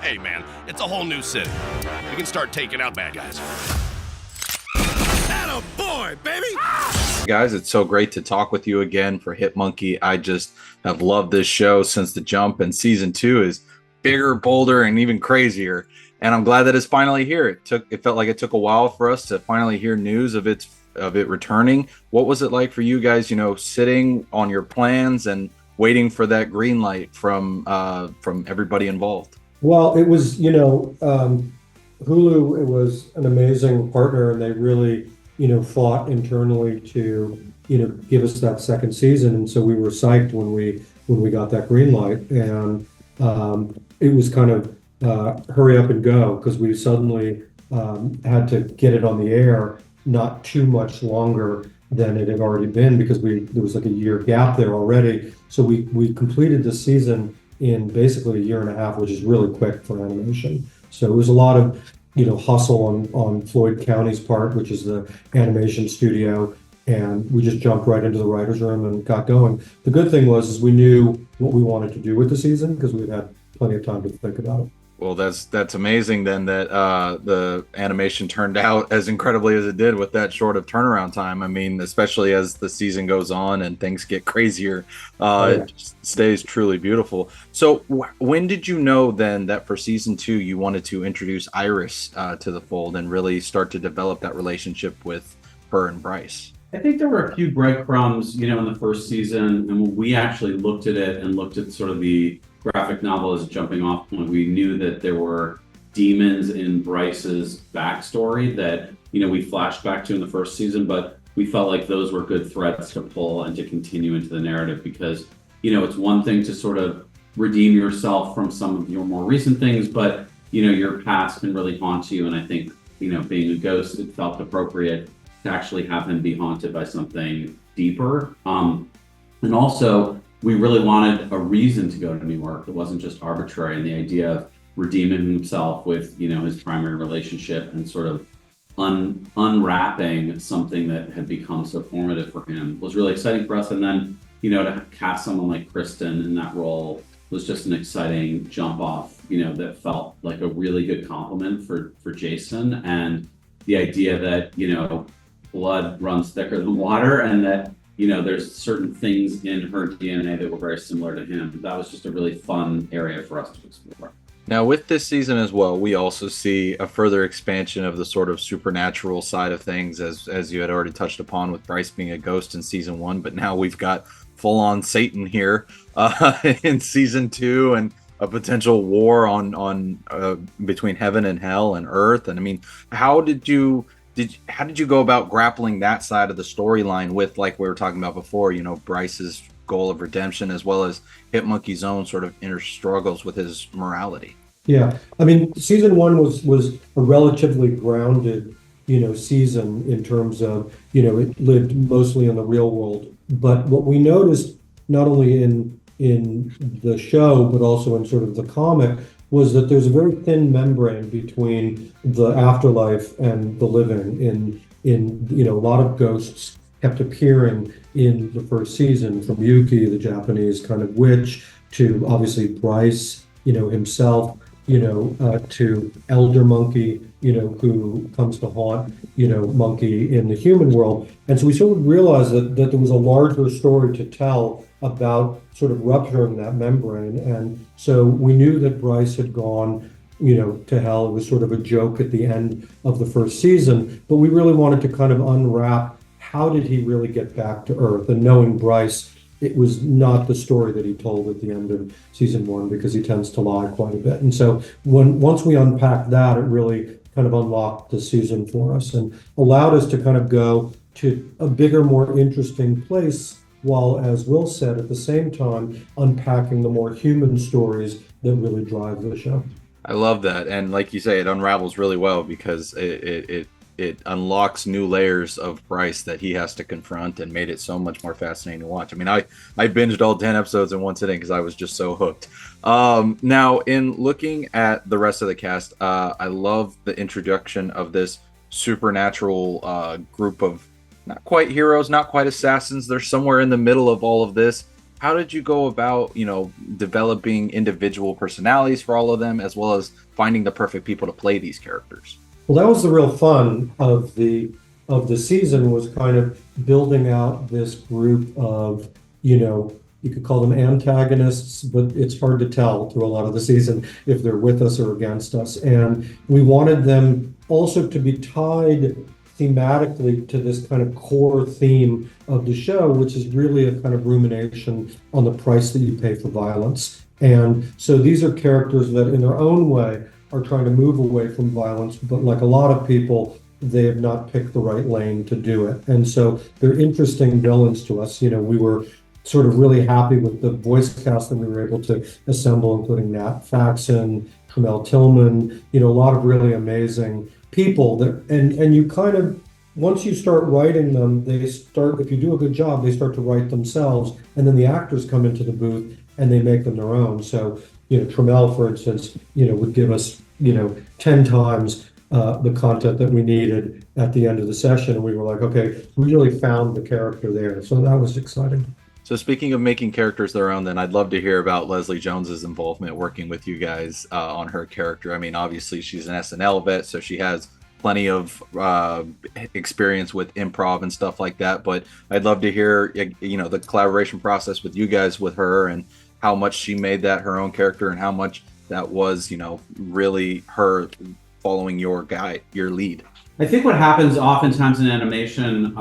Hey, man, it's a whole new city. We can start taking out bad guys. Atta boy, baby! Guys, it's so great to talk with you again for Hit Monkey. I just have loved this show since the jump, and season 2 is bigger, bolder, and even crazier. And I'm glad that it's finally here. It felt like it took a while for us to finally hear news of it returning. What was it like for you guys, sitting on your plans and waiting for that green light from everybody involved? Well, it was, Hulu, it was an amazing partner, and they really, fought internally to, give us that second season. And so we were psyched when we got that green light. And it was kind of hurry up and go, because we suddenly had to get it on the air not too much longer than it had already been, because there was like a year gap there already. So we completed the season in basically a year and a half, which is really quick for animation. So it was a lot of, hustle on Floyd County's part, which is the animation studio. And we just jumped right into the writer's room and got going. The good thing is we knew what we wanted to do with the season, because we'd had plenty of time to think about it. Well, that's amazing then that the animation turned out as incredibly as it did with that short of turnaround time. I mean, especially as the season goes on and things get crazier, it just stays truly beautiful. So when did you know then that for season 2 you wanted to introduce Iris to the fold and really start to develop that relationship with her and Bryce? I think there were a few breadcrumbs, in the first season, and when we actually looked at it and looked at sort of the graphic novel as a jumping off point, we knew that there were demons in Bryce's backstory that, we flashed back to in the first season, but we felt like those were good threads to pull and to continue into the narrative, because, it's one thing to sort of redeem yourself from some of your more recent things, but, your past can really haunt you. And I think, being a ghost, it felt appropriate to actually have him be haunted by something deeper. And also, we really wanted a reason to go to New York. It wasn't just arbitrary. And the idea of redeeming himself with, his primary relationship and sort of unwrapping something that had become so formative for him was really exciting for us. And then, to cast someone like Kristen in that role was just an exciting jump off, that felt like a really good compliment for Jason. And the idea that, blood runs thicker than water, and that, there's certain things in her DNA that were very similar to him. That was just a really fun area for us to explore. Now, with this season as well, we also see a further expansion of the sort of supernatural side of things, as you had already touched upon with Bryce being a ghost in season 1, but now we've got full-on Satan here in season 2, and a potential war on between heaven and hell and earth. And I mean, how did you go about grappling that side of the storyline with, like we were talking about before, Bryce's goal of redemption, as well as Hit Monkey's own sort of inner struggles with his morality? Yeah, I mean, season 1 was a relatively grounded, season in terms of, it lived mostly in the real world. But what we noticed, not only in the show, but also in sort of the comic, was that there's a very thin membrane between the afterlife and the living. In a lot of ghosts kept appearing in the first season, from Yuki, the Japanese kind of witch, to obviously Bryce, himself, to Elder Monkey, who comes to haunt, Monkey in the human world. And so we sort of realized that there was a larger story to tell about sort of rupturing that membrane. And so we knew that Bryce had gone, to hell. It was sort of a joke at the end of the first season, but we really wanted to kind of unwrap, how did he really get back to Earth? And knowing Bryce, it was not the story that he told at the end of season 1, because he tends to lie quite a bit. And so once we unpacked that, it really kind of unlocked the season for us and allowed us to kind of go to a bigger, more interesting place, while, as Will said, at the same time, unpacking the more human stories that really drive the show. I love that. And like you say, it unravels really well, because it unlocks new layers of Bryce that he has to confront, and made it so much more fascinating to watch. I mean, I binged all 10 episodes in one sitting because I was just so hooked. Now, in looking at the rest of the cast, I love the introduction of this supernatural group of not quite heroes, not quite assassins. They're somewhere in the middle of all of this. how did you go about, developing individual personalities for all of them, as well as finding the perfect people to play these characters? Well, that was the real fun of the season, was kind of building out this group of, you could call them antagonists, but it's hard to tell through a lot of the season if they're with us or against us. And we wanted them also to be tied thematically to this kind of core theme of the show, which is really a kind of rumination on the price that you pay for violence. And so these are characters that in their own way are trying to move away from violence, but like a lot of people, they have not picked the right lane to do it. And so they're interesting villains to us. We were sort of really happy with the voice cast that we were able to assemble, including Nat Faxon, Tremel Tillman, a lot of really amazing people that, and you kind of, once you start writing them, if you do a good job, they start to write themselves, and then the actors come into the booth and they make them their own. So, Tremel, for instance, would give us, 10 times the content that we needed at the end of the session. And we were like, okay, we really found the character there. So that was exciting. So speaking of making characters their own, then I'd love to hear about Leslie Jones's involvement working with you guys on her character. I mean, obviously she's an SNL vet, so she has plenty of experience with improv and stuff like that. But I'd love to hear, the collaboration process with you guys with her, and how much she made that her own character, and how much that was, really her following your lead. I think what happens oftentimes in animation,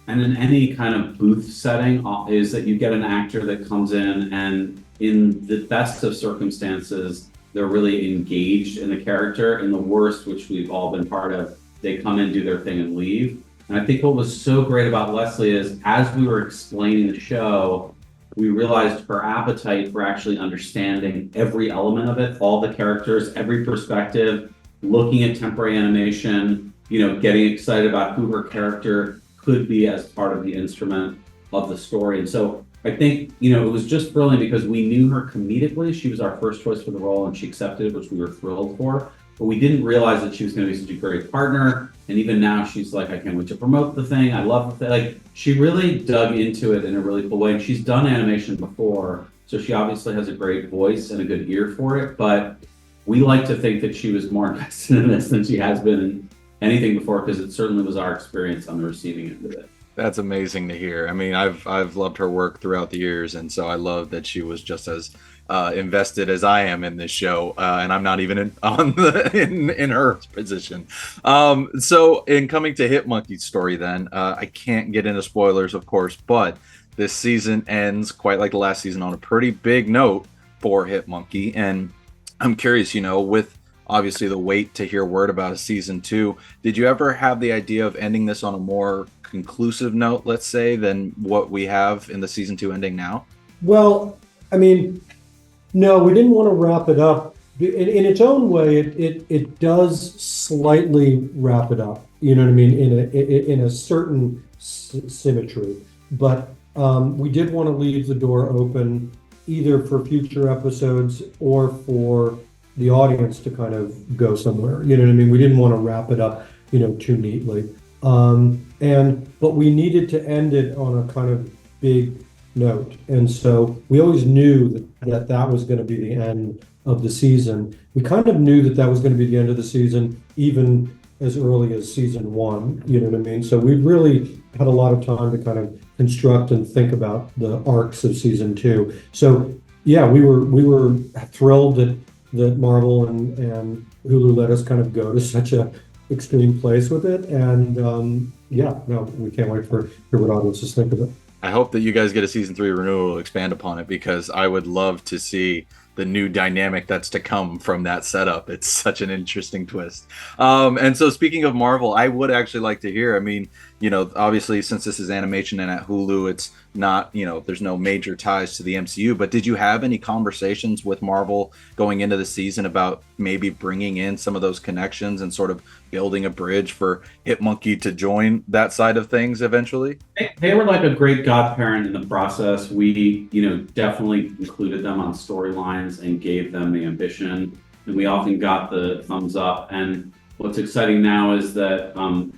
and in any kind of booth setting, is that you get an actor that comes in, and in the best of circumstances, they're really engaged in the character. In the worst, which we've all been part of, they come in, do their thing, and leave. And I think what was so great about Leslie is, as we were explaining the show, we realized her appetite for actually understanding every element of it, all the characters, every perspective, looking at temporary animation, getting excited about who her character could be as part of the instrument of the story. And so I think, it was just brilliant because we knew her comedically. She was our first choice for the role, and she accepted it, which we were thrilled for. But we didn't realize that she was going to be such a great partner. And even now she's like, I can't wait to promote the thing. I love the thing. Like, she really dug into it in a really cool way. And she's done animation before, so she obviously has a great voice and a good ear for it. But we like to think that she was more invested in this than she has been in anything before, because it certainly was our experience on the receiving end of it. That's amazing to hear. I mean, I've loved her work throughout the years, and so I love that she was just as invested as I am in this show, and I'm not even in her position. So in coming to Hit Monkey's story, then I can't get into spoilers, of course, but this season ends quite like the last season on a pretty big note for Hit Monkey, and I'm curious, with obviously the wait to hear word about a season 2, did you ever have the idea of ending this on a more conclusive note, let's say, than what we have in the season 2 ending now? Well, I mean, no, we didn't want to wrap it up. In its own way, it does slightly wrap it up. You know what I mean? In a certain symmetry, but we did want to leave the door open either for future episodes or for the audience to kind of go somewhere. You know what I mean? We didn't want to wrap it up, too neatly. But we needed to end it on a kind of big note. And so we always knew that was going to be the end of the season. We kind of knew that was going to be the end of the season, even as early as season 1, you know what I mean? So we really had a lot of time to kind of construct and think about the arcs of season 2. So yeah, we were thrilled that Marvel and Hulu let us kind of go to such a extreme place with it. And we can't wait for hear what audiences think of it. I hope that you guys get a season 3 renewal to expand upon it, because I would love to see the new dynamic that's to come from that setup. It's such an interesting twist. And so speaking of Marvel, I would actually like to hear, I mean, obviously since this is animation and at Hulu, it's not, there's no major ties to the MCU, but did you have any conversations with Marvel going into the season about maybe bringing in some of those connections and sort of building a bridge for Hit Monkey to join that side of things eventually? They were like a great godparent in the process. We, definitely included them on storylines and gave them the ambition, and we often got the thumbs up. And what's exciting now is that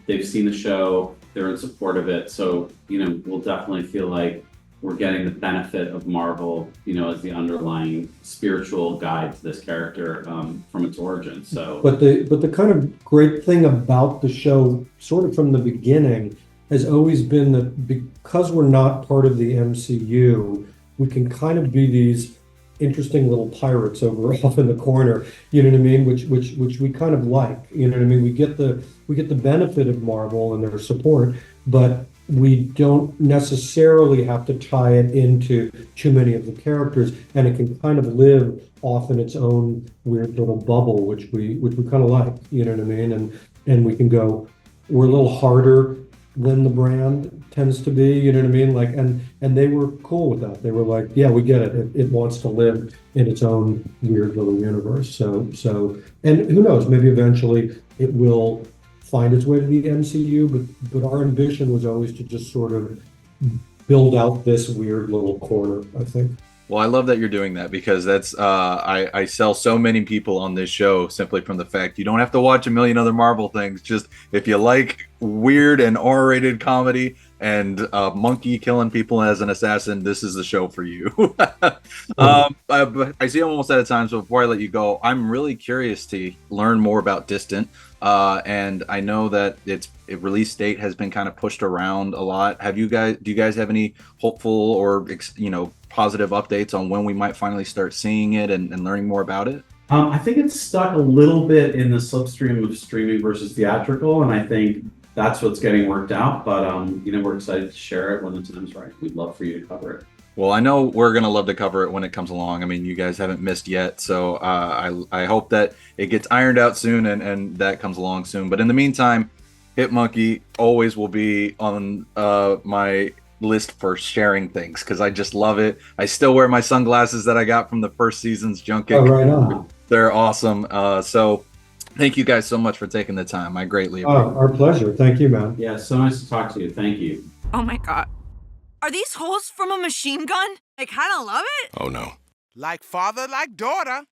they've seen the show, they're in support of it. So, we'll definitely feel like we're getting the benefit of Marvel, as the underlying spiritual guide to this character from its origin. So, But the kind of great thing about the show, sort of from the beginning, has always been that because we're not part of the MCU, we can kind of be these interesting little pirates over off in the corner, you know what I mean? Which we kind of like, you know what I mean? We get the benefit of Marvel and their support, but we don't necessarily have to tie it into too many of the characters, and it can kind of live off in its own weird little bubble, which we kind of like, you know what I mean? And we can go, we're a little harder than the brand tends to be, you know what I mean? Like, and they were cool with that. They were like, yeah, we get it. It wants to live in its own weird little universe. So, and who knows, maybe eventually it will find its way to the MCU, but our ambition was always to just sort of build out this weird little corner, I think. Well, I love that you're doing that, because that's I sell so many people on this show simply from the fact you don't have to watch a million other Marvel things. Just if you like weird and R-rated comedy and monkey killing people as an assassin, this is the show for you. I see I'm almost out of time, so before I let you go, I'm really curious to learn more about Distant. And I know that its release date has been kind of pushed around a lot. Do you guys have any hopeful or positive updates on when we might finally start seeing it and learning more about it? I think it's stuck a little bit in the slipstream of streaming versus theatrical, and I think that's what's getting worked out. But we're excited to share it when the time's right. We'd love for you to cover it. Well, I know we're gonna love to cover it when it comes along. I mean, you guys haven't missed yet, so I hope that it gets ironed out soon and that comes along soon. But in the meantime, Hit Monkey always will be on my list for sharing things, because I just love it. I still wear my sunglasses that I got from the first season's junket. Oh, right on. They're awesome. So thank you guys so much for taking the time. I greatly appreciate it. Our pleasure. Thank you, man. Yeah, so nice to talk to you. Thank you. Oh my God. Are these holes from a machine gun? I kind of love it. Oh no. Like father, like daughter.